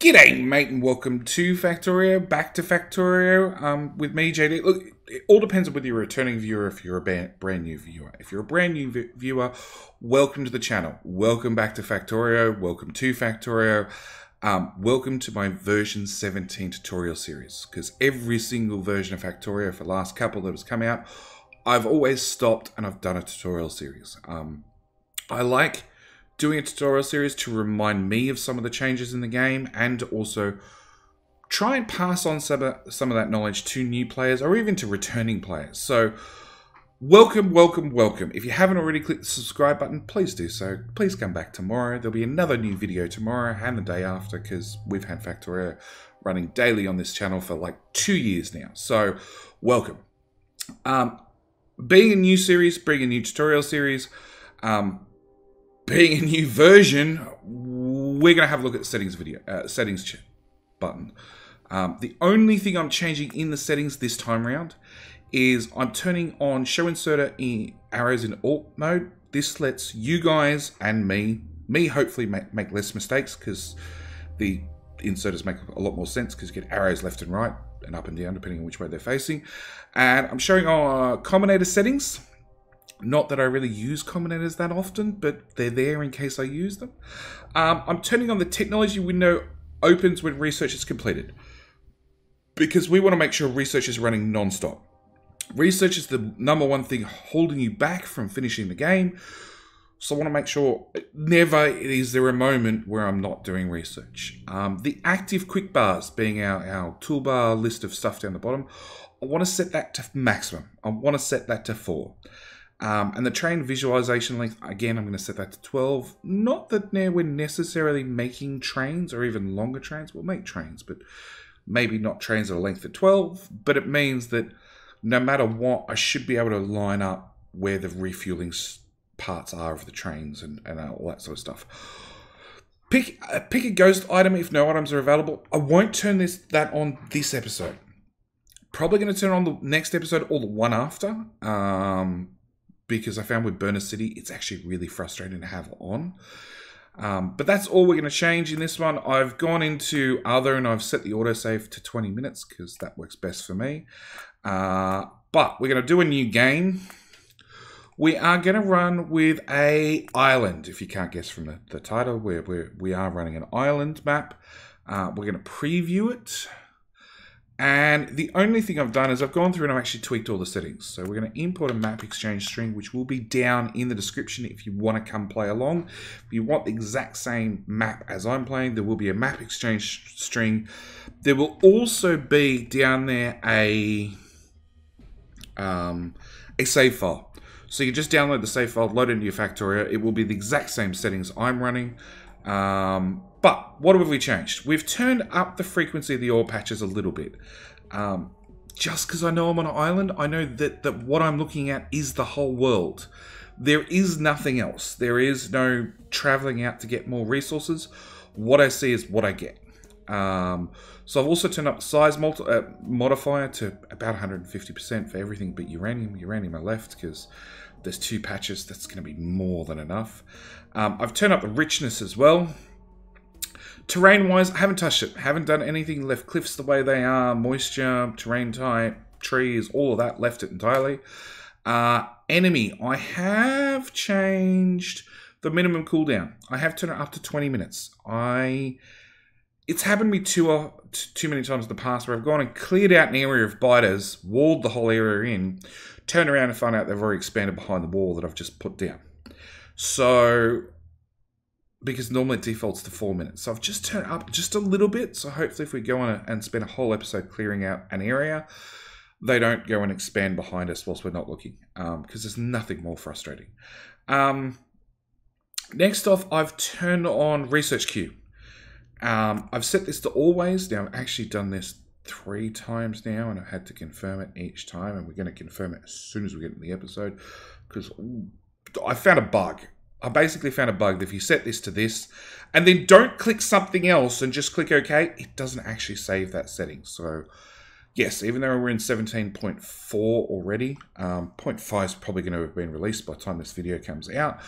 G'day, mate, and welcome to Factorio, back to Factorio, with me, JD. Look, it all depends on whether you're a returning viewer or if you're a brand new viewer. If you're a brand new viewer, welcome to the channel. Welcome back to Factorio. Welcome to Factorio. Welcome to my version 17 tutorial series, because every single version of Factorio for the last couple that has come out, I've always stopped and I've done a tutorial series. I like doing a tutorial series to remind me of some of the changes in the game and also try and pass on some of that knowledge to new players or even to returning players. So welcome, welcome, welcome. If you haven't already clicked the subscribe button, please do so. Please come back tomorrow. There'll be another new video tomorrow and the day after, because we've had Factorio running daily on this channel for like 2 years now. So welcome. Being a new series, being a new tutorial series, being a new version, we're going to have a look at the settings button. The only thing I'm changing in the settings this time around is I'm turning on show inserter arrows in alt mode. This lets you guys and me hopefully make less mistakes, because the inserters make a lot more sense because you get arrows left and right and up and down depending on which way they're facing. And I'm showing our combinator settings. Not that I really use combinators that often, but they're there in case I use them. I'm turning on the technology window opens when research is completed, because we want to make sure research is running non-stop. Research is the #1 thing holding you back from finishing the game. So I want to make sure never is there a moment where I'm not doing research. The active quick bars being our toolbar list of stuff down the bottom, I want to set that to maximum. I want to set that to 4. And the train visualization length, again, I'm going to set that to 12. Not that we're necessarily making trains or even longer trains. We'll make trains, but maybe not trains at a length of 12. But it means that no matter what, I should be able to line up where the refueling parts are of the trains and all that sort of stuff. Pick a ghost item if no items are available. I won't turn that on this episode. Probably going to turn on the next episode or the one after. Because I found with Burner City, it's actually really frustrating to have on. But that's all we're going to change in this one. I've gone into other and I've set the autosave to 20 minutes because that works best for me. But we're going to do a new game. We are going to run with a island. If you can't guess from the title, we are running an island map. We're going to preview it. And the only thing I've done is I've gone through and I've actually tweaked all the settings. So we're going to import a map exchange string, which will be down in the description if you want to come play along. If you want the exact same map as I'm playing, there will be a map exchange string. There will also be down there a save file. So you just download the save file, load it into your Factorio. It will be the exact same settings I'm running. But what have we changed? We've turned up the frequency of the oil patches a little bit. Just because I know I'm on an island, I know that what I'm looking at is the whole world. There is nothing else. There is no traveling out to get more resources. What I see is what I get. So I've also turned up the size modifier to about 150% for everything but uranium. Uranium I left because there's 2 patches. That's going to be more than enough. I've turned up the richness as well. Terrain-wise, I haven't touched it. Haven't done anything. Left cliffs the way they are. Moisture, terrain type, trees, all of that. Left it entirely. Enemy. I have changed the minimum cooldown. I have turned it up to 20 minutes. It's happened to me too many times in the past where I've gone and cleared out an area of biters, walled the whole area in, turned around and found out they've already expanded behind the wall that I've just put down. So, because normally it defaults to 4 minutes. So I've just turned it up just a little bit. So hopefully if we go on and spend a whole episode clearing out an area, they don't go and expand behind us whilst we're not looking. Because there's nothing more frustrating. Next off, I've turned on research queue. I've set this to always. Now, I've actually done this 3 times now, and I've had to confirm it each time, and we're going to confirm it as soon as we get in the episode, because I found a bug. I basically found a bug that if you set this to this, and then don't click something else and just click OK, it doesn't actually save that setting. So yes, even though we're in 17.4 already, 0.5 is probably going to have been released by the time this video comes out.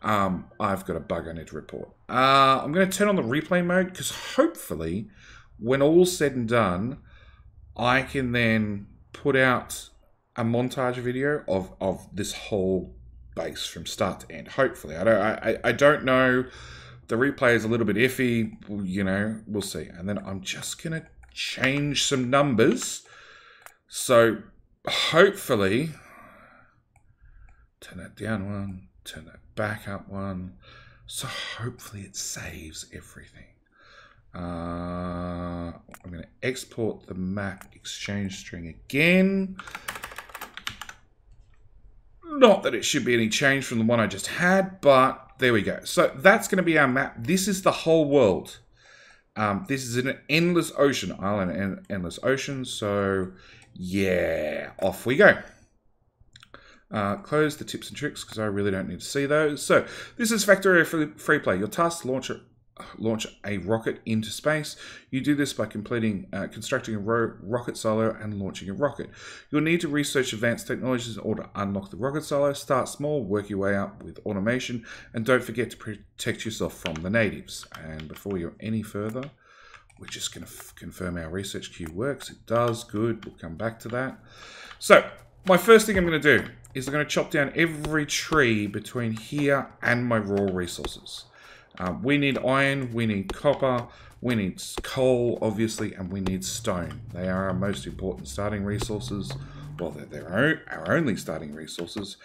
I've got a bug I need to report. I'm going to turn on the replay mode because hopefully when all's said and done, I can then put out a montage video of this whole base from start to end. Hopefully. I don't know. The replay is a little bit iffy. You know, we'll see. And then I'm just going to change some numbers. So hopefully, turn that down one, turn that back up one. So hopefully it saves everything. I'm going to export the map exchange string again. Not that it should be any change from the one I just had, but there we go. So that's going to be our map. This is the whole world. This is an endless ocean, island and endless ocean. So yeah, off we go. Close the tips and tricks because I really don't need to see those. So this is Factorio Free Play. Your task to launch a rocket into space. You do this by constructing a rocket silo and launching a rocket. You'll need to research advanced technologies in order to unlock the rocket silo. Start small, work your way up with automation, and don't forget to protect yourself from the natives. And before we go any further, we're just going to confirm our research queue works. It does. Good. We'll come back to that. So my first thing I'm going to do is I'm going to chop down every tree between here and my raw resources. We need iron, we need copper, we need coal, obviously, and we need stone. They are our most important starting resources. Well, they're our only starting resources.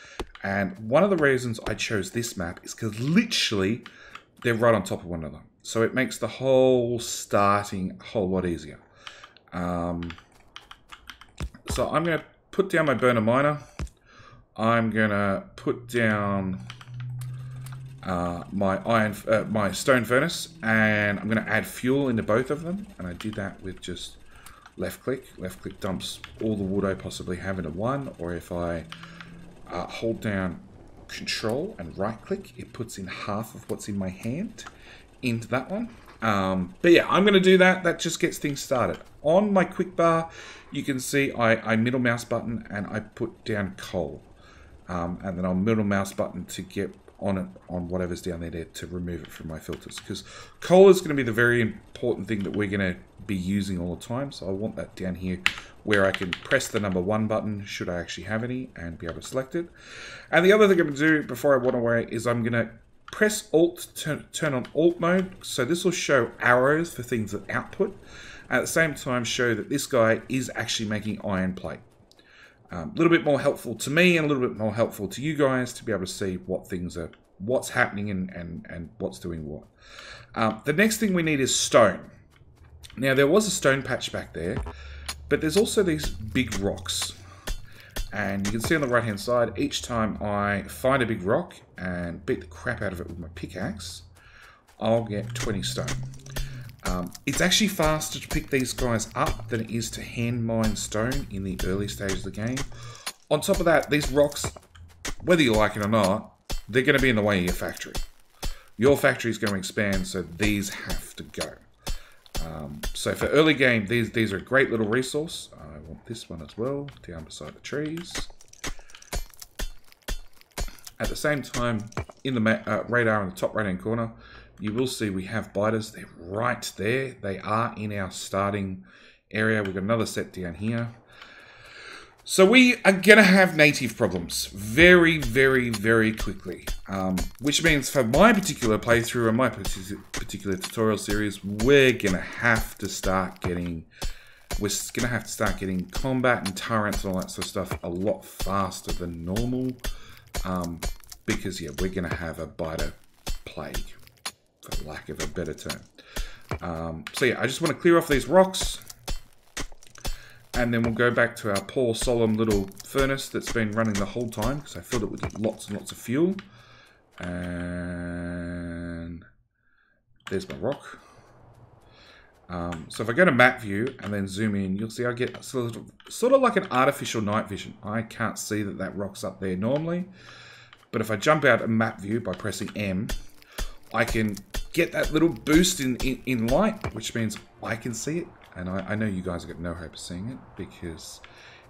And one of the reasons I chose this map is because literally they're right on top of one another. So it makes the whole starting a whole lot easier. So I'm going to put down my burner miner. I'm going to put down my stone furnace, and I'm going to add fuel into both of them, and I do that with just left click dumps all the wood I possibly have into one, or if I hold down control and right click, it puts in half of what's in my hand into that one. But yeah, I'm going to do that. That just gets things started. On my quick bar, you can see I middle mouse button and I put down coal, and then I'll middle mouse button to get on whatever's down there to remove it from my filters, because coal is going to be the very important thing that we're going to be using all the time. So I want that down here where I can press the number 1 button should I actually have any and be able to select it. And the other thing I'm going to do before I water away is I'm going to press Alt, turn on Alt mode, so this will show arrows for things that output, and at the same time show that this guy is actually making iron plate. A little bit more helpful to me and a little bit more helpful to you guys to be able to see what's happening and what's doing what. The next thing we need is stone. Now there was a stone patch back there, but there's also these big rocks. And you can see on the right hand side, each time I find a big rock and beat the crap out of it with my pickaxe, I'll get 20 stone. It's actually faster to pick these guys up than it is to hand mine stone in the early stages of the game. On top of that, these rocks, whether you like it or not, they're going to be in the way of your factory. Your factory is going to expand, so these have to go. So for early game, these are a great little resource. I want this one as well, down beside the trees. At the same time, in the radar in the top right-hand corner, you will see we have biters. They're right there. They are in our starting area. We've got another set down here. So we are going to have native problems very, very, very quickly. Which means for my particular playthrough and my particular tutorial series, we're going to have to start getting combat and turrets and all that sort of stuff a lot faster than normal. Because yeah, we're going to have a biter plague, for lack of a better term. So yeah, I just want to clear off these rocks, and then we'll go back to our poor solemn little furnace that's been running the whole time, because I filled it with lots and lots of fuel. And there's my rock. So if I go to map view and then zoom in, you'll see I get sort of like an artificial night vision. I can't see that rock's up there normally. But if I jump out of map view by pressing M, I can get that little boost in light, which means I can see it And I know you guys get no hope of seeing it because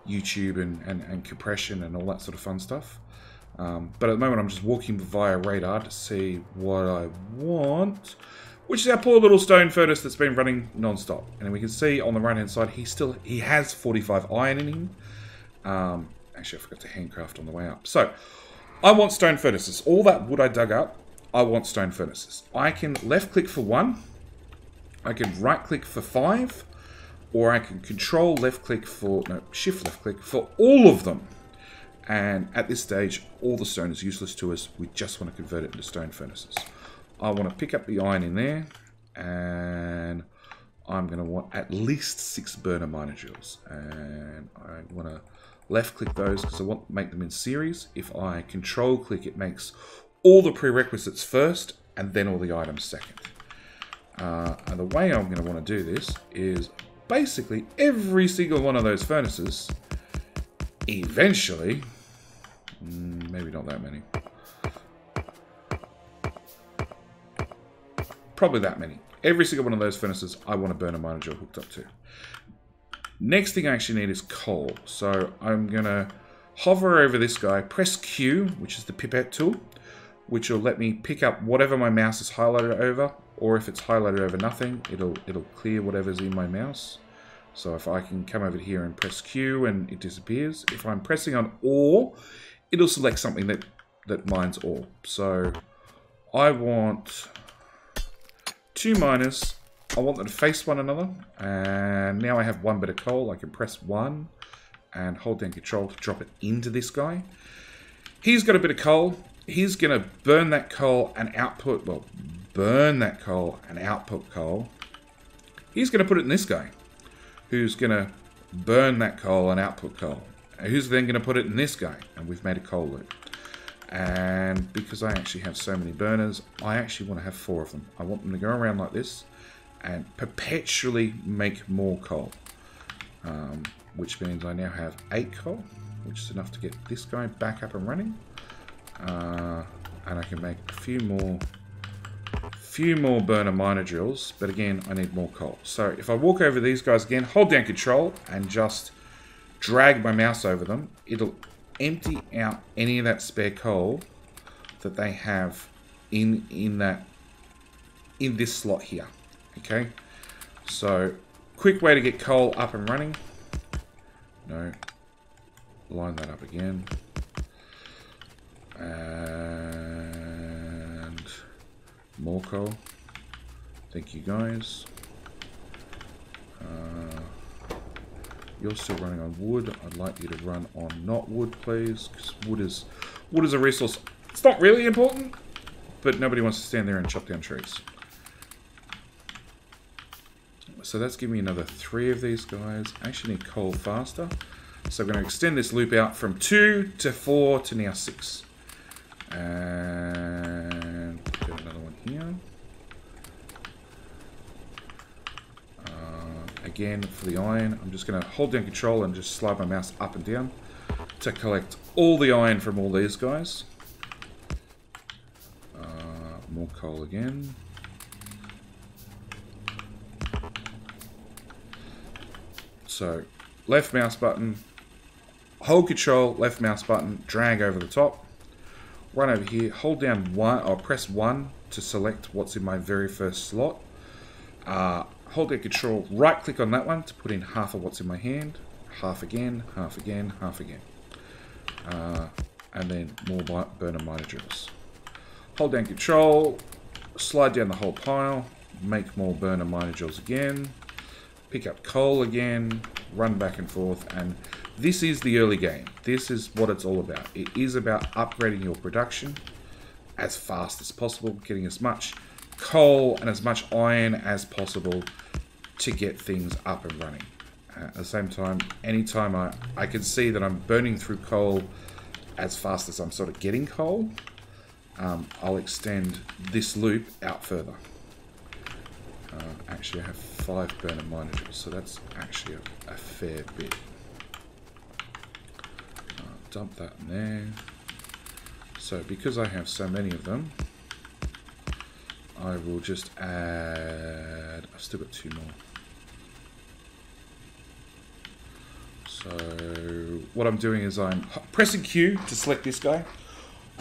YouTube and compression and all that sort of fun stuff. But at the moment I'm just walking via radar to see what I want, which is our poor little stone furnace that's been running non-stop. And we can see on the right hand side he has 45 iron in him. Actually I forgot to handcraft on the way up. So I want stone furnaces. All that wood I dug up, I want stone furnaces. I can left click for 1, I can right click for 5, or I can control left click for, no, shift left click for all of them. And at this stage, all the stone is useless to us. We just want to convert it into stone furnaces. I want to pick up the iron in there, and I'm going to want at least 6 burner miner joules. And I want to left click those because I want to make them in series. If I control click, it makes all the prerequisites first, and then all the items second. And the way I'm going to want to do this is basically every single one of those furnaces eventually, maybe not that many, probably that many. Every single one of those furnaces I want a burner miner joule hooked up to. Next thing I actually need is coal. So I'm going to hover over this guy, press Q, which is the pipette tool, which will let me pick up whatever my mouse is highlighted over, or if it's highlighted over nothing, it'll clear whatever's in my mouse. So if I can come over here and press Q and it disappears. If I'm pressing on ore, it'll select something that mines ore. So I want 2 miners. I want them to face one another. And now I have 1 bit of coal. I can press 1 and hold down control to drop it into this guy. He's got a bit of coal. He's going to burn that coal and output, well, burn that coal and output coal. He's going to put it in this guy, who's going to burn that coal and output coal. Who's then going to put it in this guy, and we've made a coal loop. And because I actually have so many burners, I actually want to have 4 of them. I want them to go around like this and perpetually make more coal. Which means I now have 8 coal, which is enough to get this guy back up and running. And I can make a few more burner miner joules, but again I need more coal. So if I walk over these guys again, hold down control and just drag my mouse over them, it'll empty out any of that spare coal that they have in this slot here. Okay, so quick way to get coal up and running. No, line that up again. And more coal. Thank you guys. You're still running on wood. I'd like you to run on not wood, please, because wood is a resource. It's not really important, but nobody wants to stand there and chop down trees. So that's giving me another 3 of these guys. I actually need coal faster, so I'm going to extend this loop out from 2 to 4 to now 6. And put another one here. Again, for the iron, I'm just going to hold down control and just slide my mouse up and down to collect all the iron from all these guys. More coal again. So, left mouse button, hold control, left mouse button, drag over the top. Run over here, hold down 1 or press 1 to select what's in my very first slot. Hold down control, right click on that one to put in half of what's in my hand. Half again, half again, half again. And then more burner miner joules. Hold down control, slide down the whole pile, make more burner miner joules again. Pick up coal again, run back and forth, and this is the early game. This is what it's all about. It is about upgrading your production as fast as possible, getting as much coal and as much iron as possible to get things up and running. At the same time, anytime I can see that I'm burning through coal as fast as I'm sort of getting coal, I'll extend this loop out further. Actually, I have 5 burner miner joules, so that's actually a fair bit. Dump that in there. So because I have so many of them, I will just add, I've still got 2 more. So what I'm doing is I'm pressing Q to select this guy,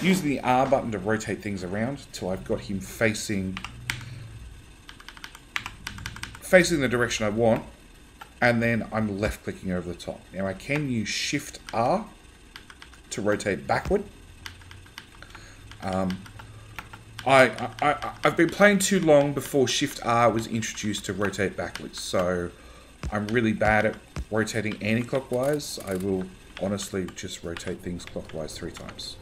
using the R button to rotate things around till I've got him facing the direction I want, and then I'm left clicking over the top. Now I can use Shift R to rotate backward. I've been playing too long before Shift R was introduced to rotate backwards, so I'm really bad at rotating anti-clockwise. I will honestly just rotate things clockwise 3 times.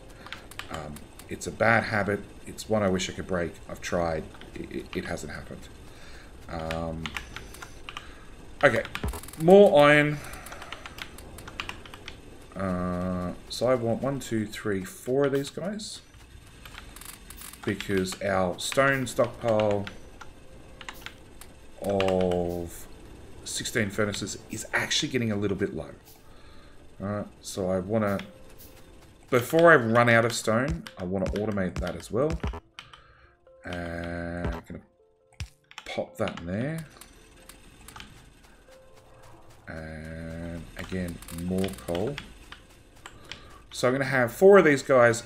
It's a bad habit. It's one I wish I could break. I've tried. It hasn't happened. Okay, more iron. So I want 1, 2, 3, 4 of these guys, because our stone stockpile of 16 furnaces is actually getting a little bit low. Alright, so I want to, before I run out of stone, I want to automate that as well. And I'm going to pop that in there. And again, more coal. So I'm going to have 4 of these guys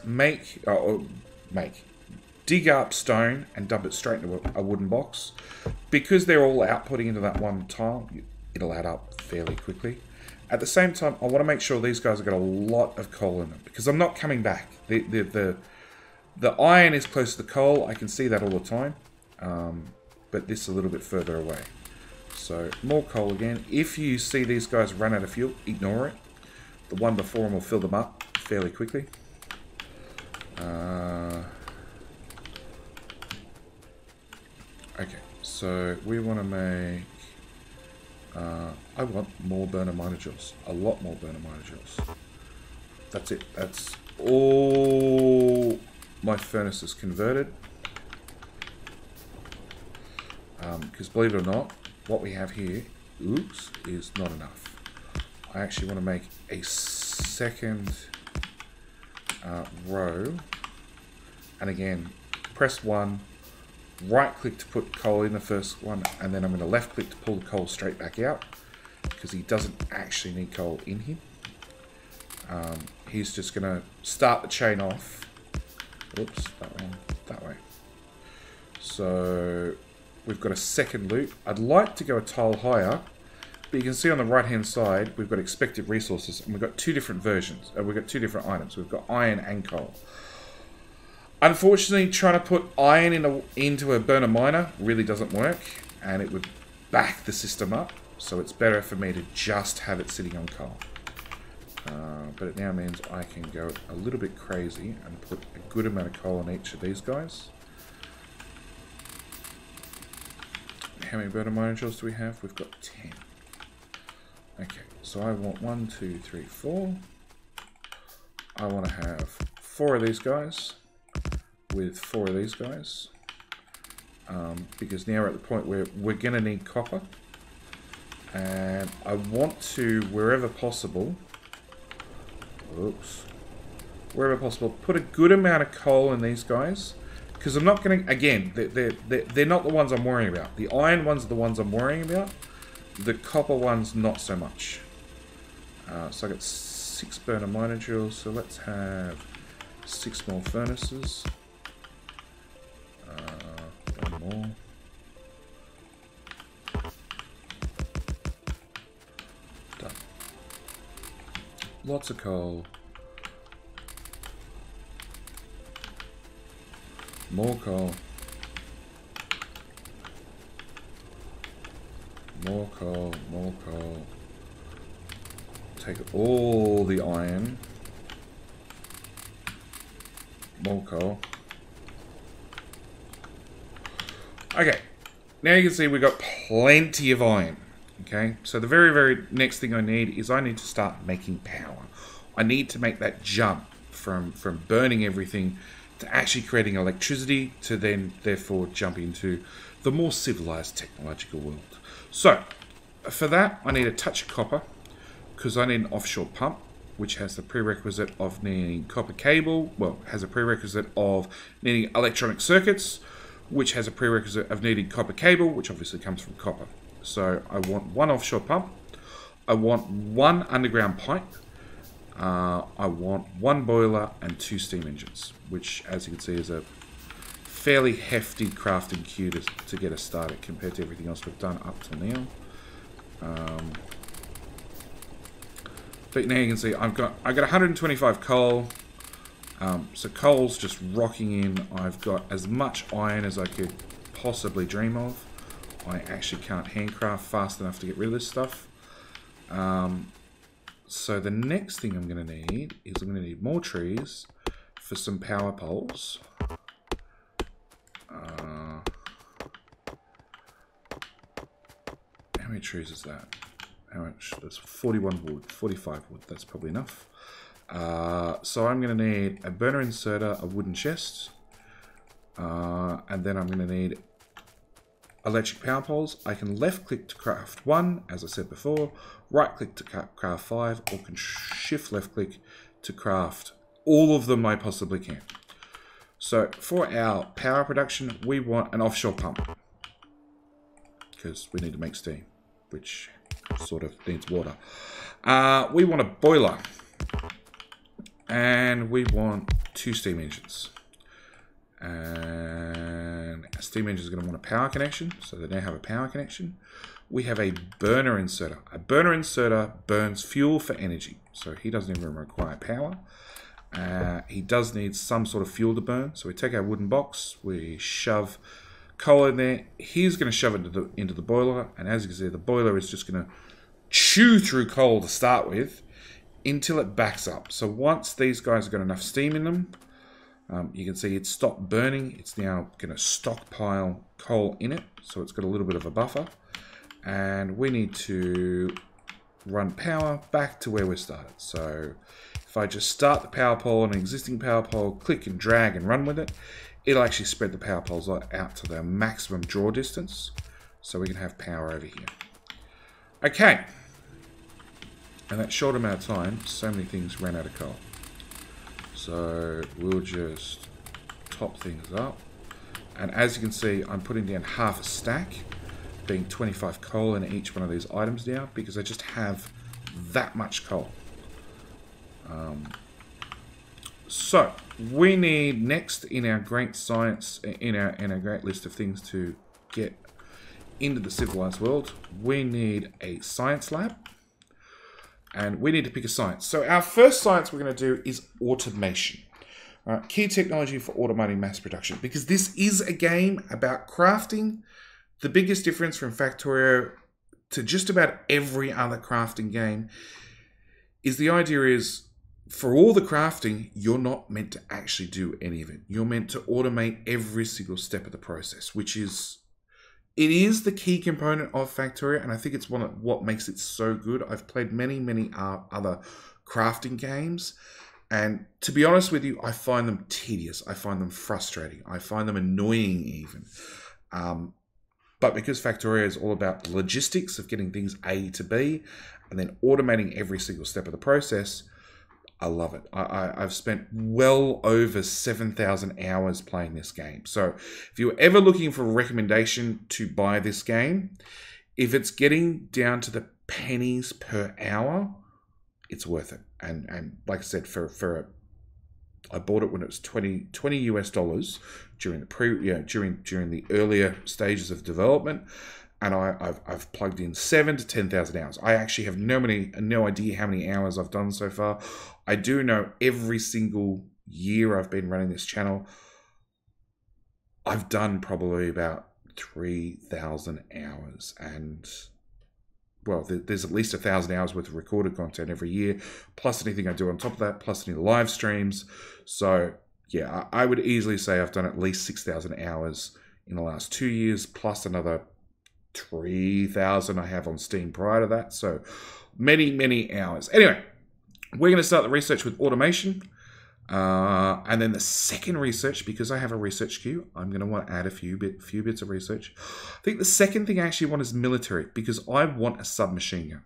dig up stone and dump it straight into a wooden box. Because they're all outputting into that one tile, it'll add up fairly quickly. At the same time, I want to make sure these guys have got a lot of coal in them, because I'm not coming back. The iron is close to the coal. I can see that all the time, but this is a little bit further away. So more coal again. If you see these guys run out of fuel, ignore it. The one before them will fill them up fairly quickly. Okay, so we want to make... I want more burner miner joules. A lot more burner miner joules. That's it. That's all my furnaces converted. Because believe it or not, what we have here, oops, is not enough. I actually want to make a second row. And again, press 1. Right click to put coal in the first one, and then I'm going to left click to pull the coal straight back out, because he doesn't actually need coal in him. He's just going to start the chain off. Oops, that way. So we've got a second loop. I'd like to go a tile higher, but you can see on the right hand side we've got expected resources, and we've got 2 different versions. We've got 2 different items. We've got iron and coal. Unfortunately, trying to put iron into a burner miner really doesn't work, and it would back the system up, so it's better for me to just have it sitting on coal. But it now means I can go a little bit crazy and put a good amount of coal on each of these guys. How many burner miner joules do we have? We've got 10. Okay, so I want 1, 2, 3, 4. I want to have 4 of these guys with 4 of these guys, because now we're at the point where we're going to need copper, and I want to, wherever possible, put a good amount of coal in these guys, because I'm not going to, again, they're not the ones I'm worrying about. The iron ones are the ones I'm worrying about. The copper ones, not so much. So I got 6 burner miner joules, so let's have 6 more furnaces. 1 more. Done. Lots of coal. More coal. More coal, more coal. Take all the iron. More coal. Okay, now you can see we've got plenty of iron. Okay, so the very next thing I need is I need to start making power. I need to make that jump from burning everything to actually creating electricity, to then therefore jump into the more civilized technological world. So for that I need a touch of copper, because I need an offshore pump, which has the prerequisite of needing copper cable, well, has a prerequisite of needing electronic circuits, which has a prerequisite of needing copper cable, which obviously comes from copper. So I want 1 offshore pump. I want 1 underground pipe. I want 1 boiler and 2 steam engines, which, as you can see, is a fairly hefty crafting queue to get us started compared to everything else we've done up till now. But now you can see I got 125 coal. So coal's just rocking in. I've got as much iron as I could possibly dream of. I actually can't handcraft fast enough to get rid of this stuff. So the next thing I'm going to need is I'm going to need more trees for some power poles. How many trees is that? How much? That's 41 wood, 45 wood. That's probably enough. So I'm going to need a burner inserter, a wooden chest, and then I'm going to need electric power poles. I can left click to craft 1, as I said before, right click to craft 5, or can shift left click to craft all of them I possibly can. So for our power production, we want an offshore pump because we need to make steam, which sort of needs water. We want a boiler, and we want 2 steam engines. And a steam engine is going to want a power connection, so they now have a power connection. We have a burner inserter. A burner inserter burns fuel for energy, so he doesn't even require power. He does need some sort of fuel to burn, so we take our wooden box, we shove coal in there. He's going to shove it into the boiler, and as you can see, the boiler is just going to chew through coal to start with until it backs up. So once these guys have got enough steam in them, you can see it's stopped burning. It's now going to stockpile coal in it, so it's got a little bit of a buffer. And we need to run power back to where we started. So if I just start the power pole on an existing power pole, click and drag and run with it, it'll actually spread the power poles out to their maximum draw distance, so we can have power over here. Okay. And that short amount of time, so many things ran out of coal. So we'll just top things up. And as you can see, I'm putting down half a stack, being 25 coal in each one of these items now, because I just have that much coal. So we need next in our great science, in our great list of things to get into the civilized world, we need a science lab. And we need to pick a science. So our first science we're going to do is automation. Key technology for automating mass production. Because this is a game about crafting. The biggest difference from Factorio to just about every other crafting game is the idea is, for all the crafting, you're not meant to actually do any of it. You're meant to automate every single step of the process, which is... It is the key component of Factorio, and I think it's one of what makes it so good. I've played many other crafting games, and to be honest with you, I find them tedious. I find them frustrating. I find them annoying even. But because Factorio is all about logistics of getting things A to B, and then automating every single step of the process, I love it. I've spent well over 7,000 hours playing this game. So if you're ever looking for a recommendation to buy this game, if it's getting down to the pennies per hour, it's worth it. And like I said, I bought it when it was $20 US during the during the earlier stages of development. And I've plugged in 7,000 to 10,000 hours. I actually have no idea how many hours I've done so far. I do know every single year I've been running this channel, I've done probably about 3,000 hours. And, well, there's at least 1,000 hours worth of recorded content every year, plus anything I do on top of that, plus any live streams. So, yeah, I would easily say I've done at least 6,000 hours in the last 2 years, plus another 3,000 I have on Steam prior to that. So many hours. Anyway, we're going to start the research with automation. And then the second research, because I have a research queue, I'm going to want to add a few bits of research. I think the second thing I actually want is military, because I want a submachine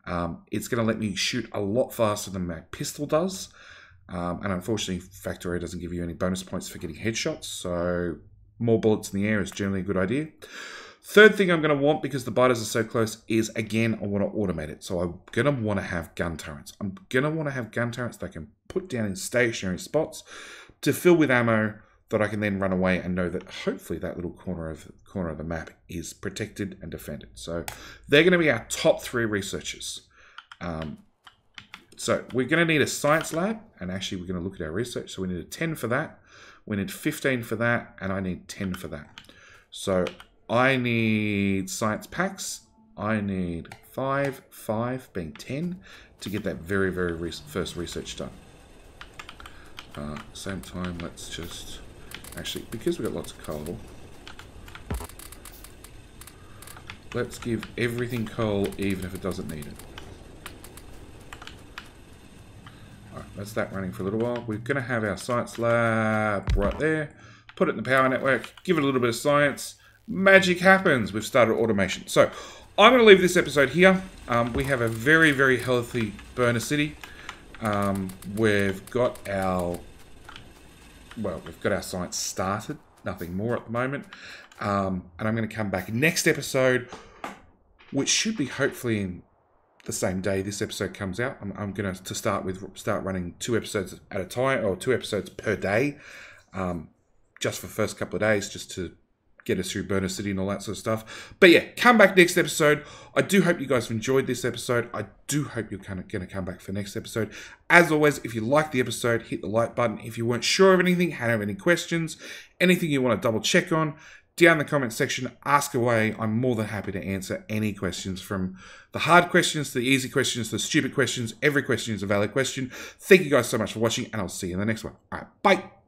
gun. It's going to let me shoot a lot faster than my pistol does. And unfortunately, Factorio doesn't give you any bonus points for getting headshots. So more bullets in the air is generally a good idea. Third thing I'm going to want, because the biters are so close, is, again, I want to automate it. So I'm going to want to have gun turrets. I'm going to want to have gun turrets that I can put down in stationary spots to fill with ammo that I can then run away and know that hopefully that little corner of the map is protected and defended. So they're going to be our top 3 researchers. So we're going to need a science lab, and actually we're going to look at our research. So we need a 10 for that, we need 15 for that, and I need 10 for that. So I need science packs. I need 5 being 10 to get that very, very first research done. Same time, let's just... Actually, because we've got lots of coal, let's give everything coal even if it doesn't need it. Alright, that's that running for a little while. We're going to have our science lab right there. Put it in the power network. Give it a little bit of science. Magic happens. We've started automation. So, I'm going to leave this episode here. We have a very, very healthy burner city. We've got our... Well, we've got our science started, nothing more at the moment. And I'm going to come back next episode, which should be hopefully in the same day this episode comes out. I'm going to start running 2 episodes at a time, or 2 episodes per day, just for the first couple of days, just to get us through Burner City and all that sort of stuff. But yeah, come back next episode. I do hope you guys have enjoyed this episode. I do hope you're going to come back for next episode. As always, if you liked the episode, hit the like button. If you weren't sure of anything, have any questions, anything you want to double check on, down in the comment section, ask away. I'm more than happy to answer any questions, from the hard questions to the easy questions to the stupid questions. Every question is a valid question. Thank you guys so much for watching, and I'll see you in the next one. All right, bye.